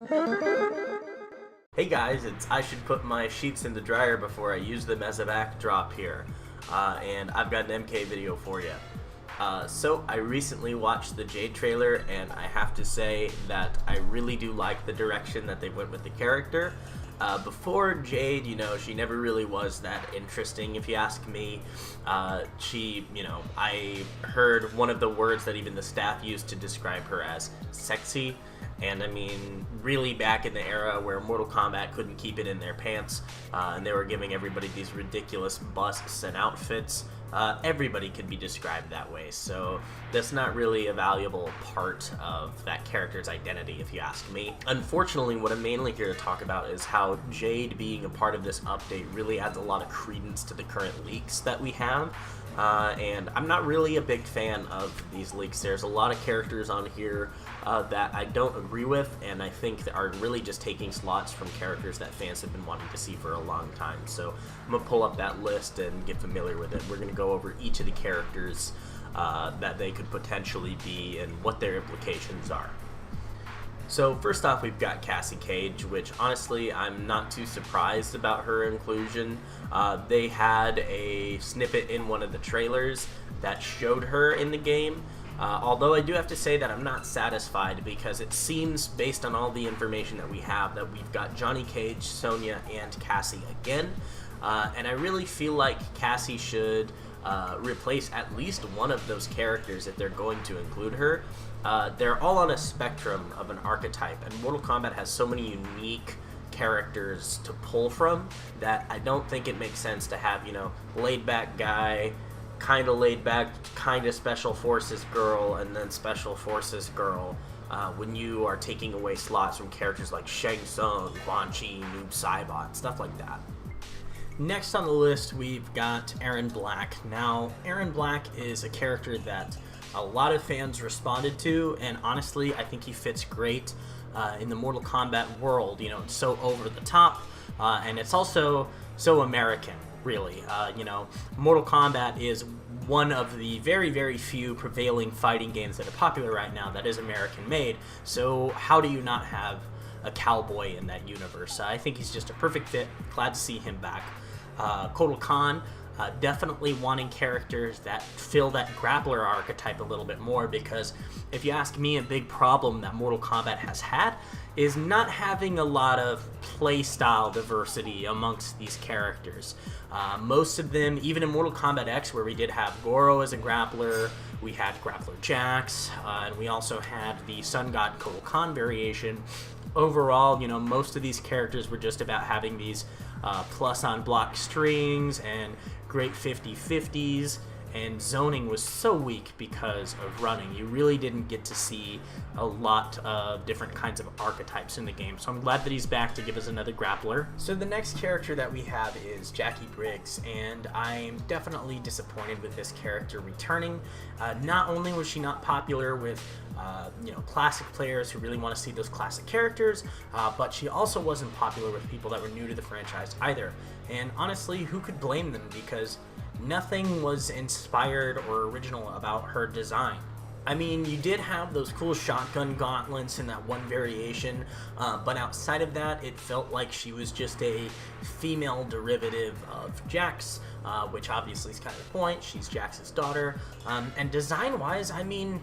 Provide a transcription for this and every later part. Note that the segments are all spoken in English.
Hey guys, I should put my sheets in the dryer before I use them as a backdrop here, and I've got an MK video for you. So I recently watched the Jade trailer, and I have to say that I really do like the direction that they went with the character. Before Jade, she never really was that interesting, if you ask me. I heard one of the words that even the staff used to describe her as sexy. And I mean, really back in the era where Mortal Kombat couldn't keep it in their pants, and they were giving everybody these ridiculous busts and outfits, everybody could be described that way. So that's not really a valuable part of that character's identity, if you ask me. Unfortunately, what I'm mainly here to talk about is how Jade being a part of this update really adds a lot of credence to the current leaks that we have. And I'm not really a big fan of these leaks. There's a lot of characters on here that I don't agree with, and I think that are really just taking slots from characters that fans have been wanting to see for a long time. So I'm going to pull up that list and get familiar with it. We're going to go over each of the characters that they could potentially be and what their implications are. So first off, we've got Cassie Cage, which honestly I'm not too surprised about her inclusion. They had a snippet in one of the trailers that showed her in the game, although I do have to say that I'm not satisfied, because it seems, based on all the information that we have, that we've got Johnny Cage, Sonya, and Cassie again, and I really feel like Cassie should replace at least one of those characters if they're going to include her. They're all on a spectrum of an archetype, and Mortal Kombat has so many unique characters to pull from that I don't think it makes sense to have, laid back guy, kind of laid back, kind of special forces girl, and then special forces girl, when you are taking away slots from characters like Shang Tsung, Quan Chi, Noob Saibot, stuff like that. Next on the list, we've got Erron Black. Now, Erron Black is a character that a lot of fans responded to, and honestly, I think he fits great in the Mortal Kombat world. It's so over the top, and it's also so American, really. Mortal Kombat is one of the very, very few prevailing fighting games that are popular right now that is American-made, so how do you not have a cowboy in that universe? I think he's just a perfect fit. Glad to see him back. Kotal Kahn, definitely wanting characters that fill that grappler archetype a little bit more, because if you ask me, a big problem that Mortal Kombat has had is not having a lot of playstyle diversity amongst these characters. Most of them, even in Mortal Kombat X, where we did have Goro as a grappler, we had Grappler Jax, and we also had the Sun God Kotal Kahn variation. Overall, most of these characters were just about having these plus on block strings and great 50-50s, and zoning was so weak because of running. You really didn't get to see a lot of different kinds of archetypes in the game, so I'm glad that he's back to give us another grappler. So the next character that we have is Jacqui Briggs, and I'm definitely disappointed with this character returning. Not only was she not popular with classic players who really want to see those classic characters, but she also wasn't popular with people that were new to the franchise either. And honestly, who could blame them, because nothing was inspired or original about her design. I mean, you did have those cool shotgun gauntlets in that one variation, but outside of that, it felt like she was just a female derivative of Jax, which obviously is kind of the point. She's Jax's daughter. And design-wise, I mean,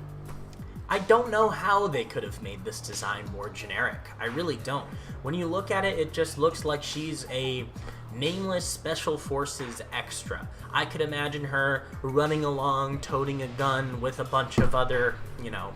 I don't know how they could have made this design more generic. I really don't. When you look at it, it just looks like she's a nameless Special Forces extra. I could imagine her running along, toting a gun with a bunch of other,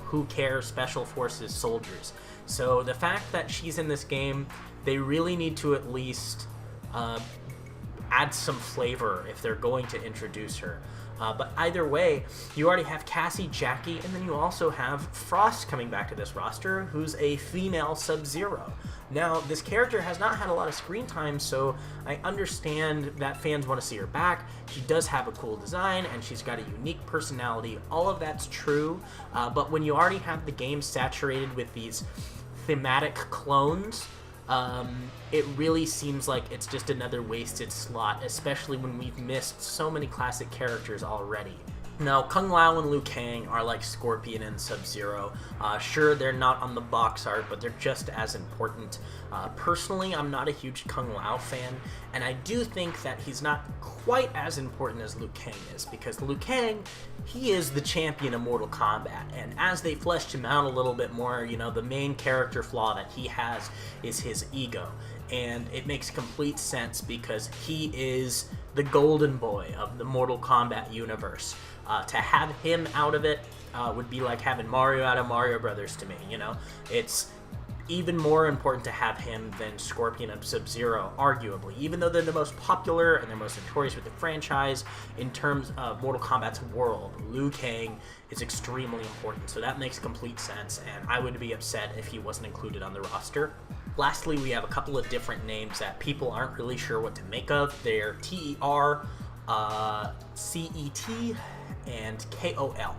who cares Special Forces soldiers. So the fact that she's in this game, they really need to at least add some flavor if they're going to introduce her. But either way, you already have Cassie, Jacqui, and then you also have Frost coming back to this roster, who's a female Sub-Zero. Now, this character has not had a lot of screen time, so I understand that fans want to see her back. She does have a cool design, and she's got a unique personality. All of that's true, but when you already have the game saturated with these thematic clones, it really seems like it's just another wasted slot, especially when we've missed so many classic characters already. Now, Kung Lao and Liu Kang are like Scorpion and Sub-Zero. Sure, they're not on the box art, but they're just as important. Personally, I'm not a huge Kung Lao fan, and I do think that he's not quite as important as Liu Kang is, because Liu Kang, he is the champion of Mortal Kombat, and as they fleshed him out a little bit more, you know, the main character flaw that he has is his ego. And it makes complete sense because he is the golden boy of the Mortal Kombat universe. To have him out of it would be like having Mario out of Mario Brothers to me, you know? It's even more important to have him than Scorpion and Sub-Zero, arguably. Even though they're the most popular and they're most notorious with the franchise, in terms of Mortal Kombat's world, Liu Kang is extremely important, so that makes complete sense, and I would be upset if he wasn't included on the roster. Lastly, we have a couple of different names that people aren't really sure what to make of. They're T-E-R, C-E-T, and K-O-L.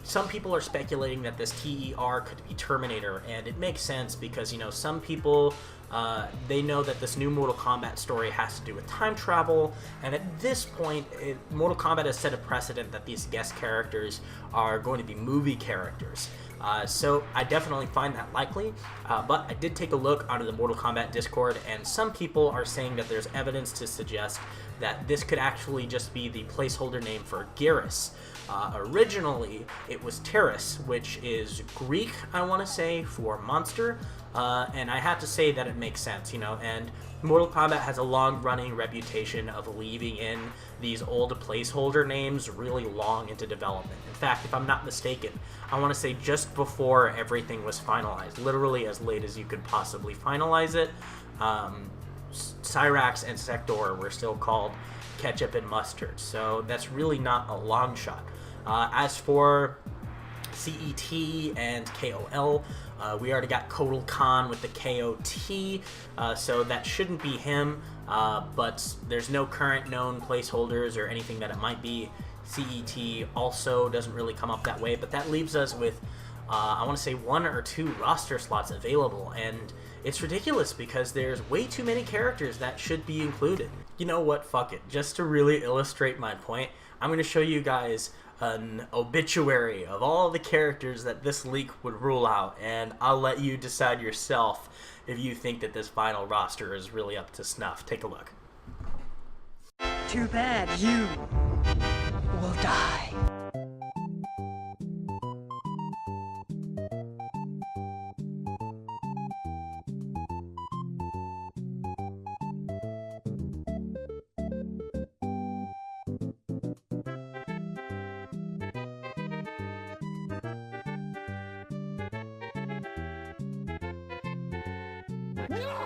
Some people are speculating that this T-E-R could be Terminator, and it makes sense because, you know, some people, they know that this new Mortal Kombat story has to do with time travel, and at this point, Mortal Kombat has set a precedent that these guest characters are going to be movie characters. So I definitely find that likely, but I did take a look onto the Mortal Kombat Discord, and some people are saying that there's evidence to suggest that this could actually just be the placeholder name for Geras. Originally, it was Terras, which is Greek, I want to say, for monster, and I have to say that it makes sense, you know, and Mortal Kombat has a long-running reputation of leaving in these old placeholder names really long into development. In fact, if I'm not mistaken, I want to say just before everything was finalized, literally as late as you could possibly finalize it, Cyrax and Sector were still called Ketchup and Mustard, so that's really not a long shot. As for CET and KOL, we already got Kotal Kahn with the KOT, so that shouldn't be him, but there's no current known placeholders or anything that it might be. CET also doesn't really come up that way, but that leaves us with, I want to say, 1 or 2 roster slots available, and it's ridiculous because there's way too many characters that should be included. You know what, fuck it. Just to really illustrate my point, I'm going to show you guys an obituary of all the characters that this leak would rule out, and I'll let you decide yourself if you think that this final roster is really up to snuff. Take a look. Too bad you will die. No!